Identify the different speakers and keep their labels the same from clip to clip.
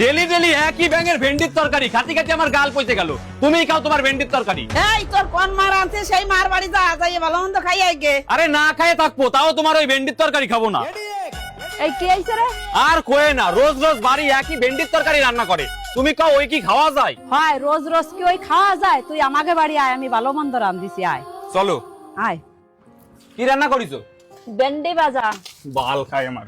Speaker 1: Daily daily একই ব্যাঙের ভেন্ডির তরকারি খাতি খাতি আমার গাল পচে গেল। তুমিই খাও তোমার ভেন্ডির তরকারি।
Speaker 2: এই তোর কোন মার আনছে সেই মার বাড়ি যা যাই ভালো মন্দ খাই আইগে।
Speaker 1: আরে না খায়ে থাকবো তাও তোমার ওই ভেন্ডির তরকারি খাবো না।
Speaker 2: এই কি আইছে রে?
Speaker 1: আর কোয়ে না, রোজ রোজ বাড়ি একই ভেন্ডির তরকারি রান্না করে। তুমি খাও, ওই কি খাওয়া যায়?
Speaker 2: হয় রোজ রোজ কি ওই খাওয়া যায়? তুই আমাকে বাড়ি আয়, আমি ভালো মন্দ রান্ধিছি, আয়
Speaker 1: চলো।
Speaker 2: আয়।
Speaker 1: কি রান্না করিছো?
Speaker 2: ভেন্ডি ভাজা।
Speaker 1: বাল খায় আমার।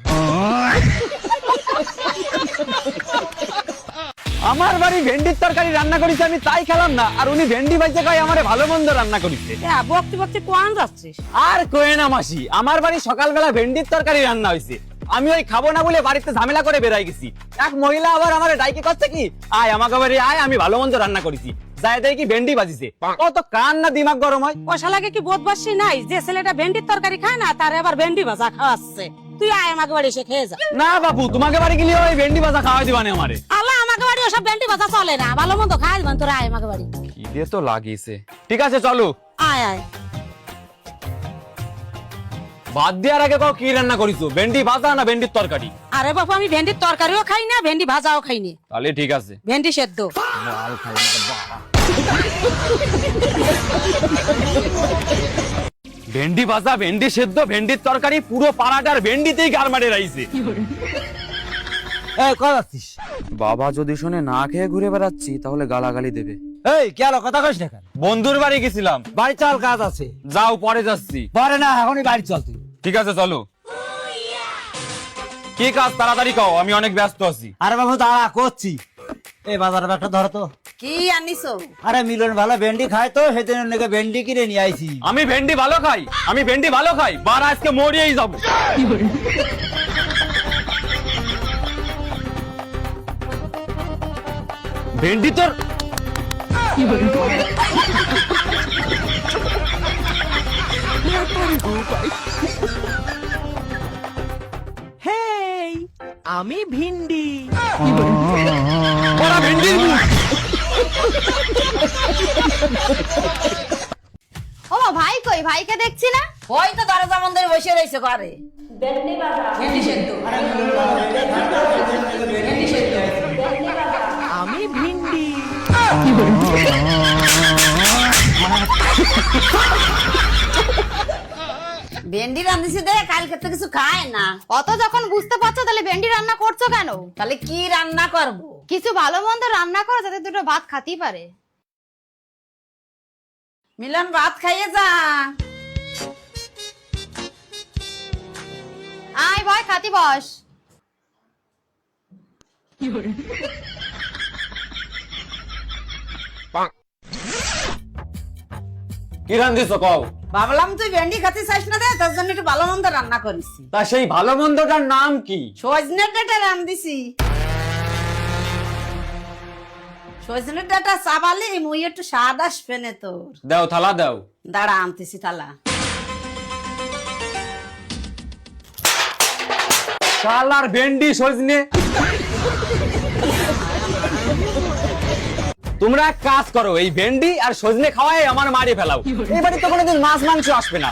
Speaker 1: আমার বাড়ি ভেন্ডির তরকারি রান্না করিছে, আমি তাই খেলাম না, আর উনি ভেন্ডি ভাইজে কয় আমারে ভালো মন্দ রান্না করিছে।
Speaker 2: বকতে বকতে কোয়ান যাচ্ছিস?
Speaker 1: আর কোয়ে না মাসি, আমার বাড়ি সকালবেলা ভেন্ডির তরকারি রান্না হয়েছে, আমি ওই খাবো না বলে বাড়িতে ঝামেলা করে বেরাই গেছি। এক মহিলা আবার আমার ডাইকে করছে কি, আয় আমাকে বাড়ি আয়, আমি ভালো মন্দ রান্না করেছি। যাই দেয় কি ভেন্ডি বাজিছে, কত কান না দিমাগ গরম হয়।
Speaker 2: কষা লাগে কি বোধবাসী নাই যে ছেলেটা ভেন্ডির তরকারি খায় না, তার এবার ভেন্ডি ভাজা খাওয়াচ্ছে। তুই আয় আমাকে বাড়ি এসে খেয়ে যা।
Speaker 1: না বাবু, তোমাকে বাড়ি গেলে ওই ভেন্ডি ভাজা খাওয়াই দিবানে আমারে।
Speaker 2: আল্লাহ, আমাকে বাড়ি ওসব ভেন্ডি ভাজা চলে না, ভালো মন্দ খাই দিবেন। তোরা আয় আমাকে বাড়ি।
Speaker 1: খিদে তো লাগিয়েছে। ঠিক আছে চলো।
Speaker 2: আয় আয়।
Speaker 1: ভাত দেওয়ার আগে কও কি রান্না করিছো, ভেন্ডি ভাজা না ভেন্ডির তরকারি?
Speaker 2: আরে বাবু, আমি ভেন্ডির তরকারিও খাই না, ভেন্ডি ভাজাও খাই না।
Speaker 1: তাহলে ঠিক আছে।
Speaker 2: ভেন্ডি সেদ্ধ।
Speaker 1: বাল খাই না বাবা। ভেন্ডি ভাজা, ভেন্ডি সেদ্ধ, ভেন্ডির তরকারি, পুরো পাড়াটার ভেন্ডিতেই গার মারে রাইছে।
Speaker 3: এই কই যাচ্ছিস?
Speaker 1: বাবা যদি শুনে না খেয়ে ঘুরে বেড়াচ্ছি তাহলে গালাগালি দেবে।
Speaker 3: এই কি আলো কথা কইস না কেন?
Speaker 1: বন্ধুর বাড়ি গেছিলাম।
Speaker 3: বাড়ি চল, কাজ আছে।
Speaker 1: যাও, পরে যাচ্ছি।
Speaker 3: পরে না, এখনই বাড়ি চল তুই।
Speaker 1: ঠিক আছে চলো। কি কাজ তাড়াতাড়ি কও, আমি অনেক ব্যস্ত আছি।
Speaker 3: আরে বাবু দাঁড়া, করছি। এই বাজারে একটা ধরো তো।
Speaker 2: কি আনিছো?
Speaker 3: আরে মিলন ভালো ভেন্ডি খায় তো, সেদিন নাকি ভেন্ডি কিনে নিয়ে আইছি।
Speaker 1: আমি ভেন্ডি ভালো খাই, আমি ভেন্ডি ভালো খাই, বার আজকে মরিয়েই যাবো। ভেন্ডি তোর
Speaker 4: হেই, আমি ভিন্ডি।
Speaker 1: বড়া ভেন্ডির মুখ।
Speaker 5: ও ভাই কই? ভাইকে দেখছি না।
Speaker 2: ওই তো দরজা মন্দিরে বসে রয়েছে ঘরে। ভেন্ডি সেদ্ধ। ভেন্ডি সেদ্ধ।
Speaker 4: আমি ভিন্ডি।
Speaker 2: ভেন্ডি রান্ধিছি দে, কালকে তো কিছু খায় না।
Speaker 5: অত যখন বুঝতে পারছো তাহলে ভেন্ডি রান্না করছো কেন?
Speaker 2: তাহলে কি রান্না করবো?
Speaker 5: কিছু ভালো মন্দ রান্না করো যাতে দুটো ভাত খাতেই পারে।
Speaker 2: মিলন ভাত খাইয়ে যা।
Speaker 5: আয় ভয়, খাতি বস।
Speaker 1: কি রান্ধিছো কও?
Speaker 2: ভাবলাম তুই ভেন্ডি খাতে চাইস না, দে তোর জন্য একটু ভালো মন্দ রান্না করেছি।
Speaker 1: তা সেই ভালো মন্দটার নাম কি?
Speaker 2: সজনের ডাটা রান্ধিছি। সজনের ডাটা চাবালি মুই একটু স্বাদ আসবে না তোর।
Speaker 1: দাও, থালা দাও।
Speaker 2: দাঁড়া আনতেছি থালা।
Speaker 1: শালার ভেন্ডি সজনে। তোমরা এক কাজ করো, এই ভেন্ডি আর সজনে খাওয়াই আমার মারি ফেলাও। এই বাড়ি তো কোনোদিন মাছ মাংস আসবে না।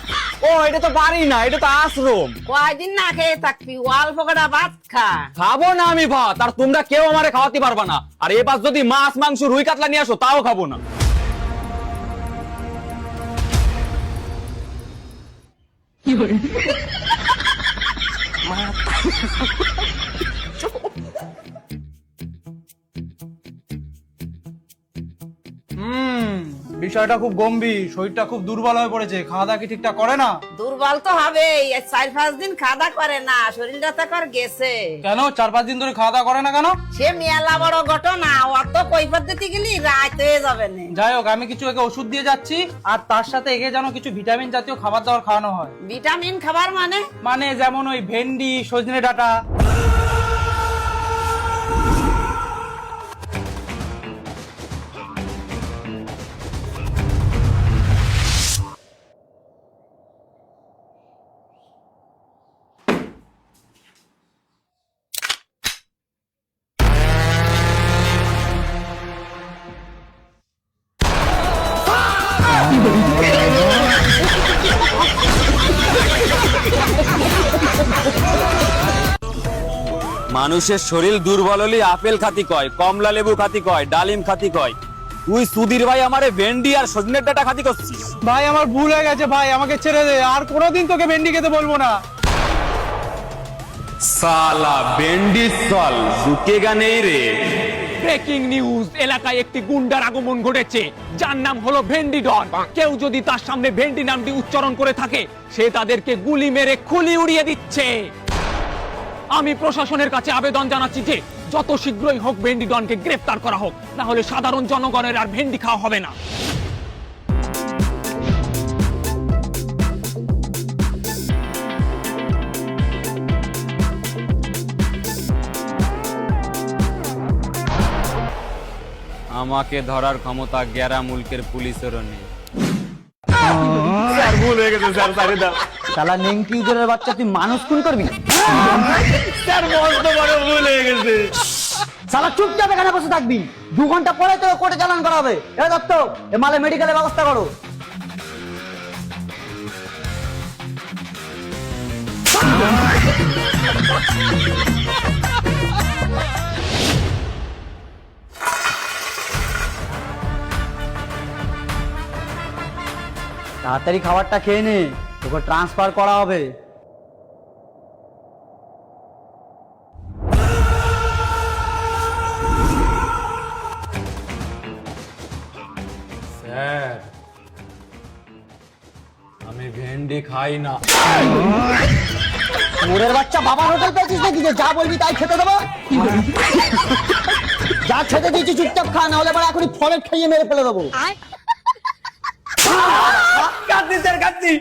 Speaker 1: ও এটা তো বাড়ি না, এটা তো আশ্রম।
Speaker 2: কয়দিন না খেয়ে থাকবি, অল্প কটা ভাত খা।
Speaker 1: খাবো না আমি ভাত, আর তোমরা কেউ আমারে খাওয়াতে পারবা না। আর এবার যদি মাছ মাংস রুই কাতলা নিয়ে আসো তাও খাবো না।
Speaker 6: বিষয়টা খুব গম্ভীর, শরীরটা খুব দুর্বল হয়ে পড়েছে। খাওয়া দাওয়া কি ঠিকঠাক করে না?
Speaker 2: দুর্বল তো হবেই, 4-5 দিন খাওয়া করে না, শরীরটা তো কর গেছে।
Speaker 6: কেন 4-5 দিন ধরে খাওয়া দাওয়া করে না কেন?
Speaker 2: সে মেলা বড় ঘটনা, অত কৈফত দিতে গেলি রাত হয়ে যাবে না।
Speaker 6: যাই হোক, আমি কিছু একে ওষুধ দিয়ে যাচ্ছি, আর তার সাথে একে যেন কিছু ভিটামিন জাতীয় খাবার দাবার খাওয়ানো হয়।
Speaker 2: ভিটামিন খাবার মানে?
Speaker 6: মানে যেমন ওই ভেন্ডি, সজনে ডাঁটা।
Speaker 1: মানুষের শরীর দুর্বল হলে আপেল খাতি কয়, কমলা লেবু খাতি কয়, ডালিম খাতি কয়। তুই সুধীর ভাই আমারে ভেন্ডি আর সজনের ডাটা খাতি করছিস।
Speaker 6: ভাই আমার ভুল হয়ে গেছে ভাই, আমাকে ছেড়ে দে, আর কোনোদিন তোকে ভেন্ডি খেতে বলবো না।
Speaker 1: সালা ভেন্ডি চল ঝুঁকেগা নেই রে।
Speaker 7: ব্রেকিং নিউজ, এলাকায় একটি গুন্ডার আগমন ঘটেছে যার নাম হলো ভেন্ডি ডন। কেউ যদি তার সামনে ভেন্ডি নামটি উচ্চারণ করে থাকে, সে তাদেরকে গুলি মেরে খুলি উড়িয়ে দিচ্ছে। আমি প্রশাসনের কাছে আবেদন জানাচ্ছি যে যত শীঘ্রই হোক ভেন্ডি ডনকে গ্রেফতার করা হোক, না হলে সাধারণ জনগণের আর ভেন্ডি খাওয়া হবে না।
Speaker 1: আমাকে ধরার ক্ষমতা গ্যারা মুলকের পুলিশেরও নেই। স্যার ভুল হয়ে গেছে স্যার, সারি দাও।
Speaker 3: শালা নেংটি উজরের বাচ্চা, তুই মানুষ খুন করবি?
Speaker 1: স্যার মস্ত বড় ভুল হয়ে গেছে।
Speaker 3: শালা চুপচাপ এখানে বসে থাকবি, 2 ঘন্টা পরে তো কোর্টে চালান করা হবে। এ দত্ত, এ মালে মেডিকেলের ব্যবস্থা করো। তাড়াতাড়ি খাবারটা খেয়ে নে, তোকে ট্রান্সফার করা হবে।
Speaker 1: স্যার আমি ভেন্ডি খাই না।
Speaker 3: মোরের বাচ্চা, বাবার হোটেল পেয়েছিস নাকি যে যা বলবি তাই খেতে দেবো? যা খেতে দিয়েছি চুপচাপ খা, না হলে এবার এখনই ফলের খাইয়ে মেরে ফেলে দেবো।
Speaker 1: কাঁদছি স্যার, কাঁদছি।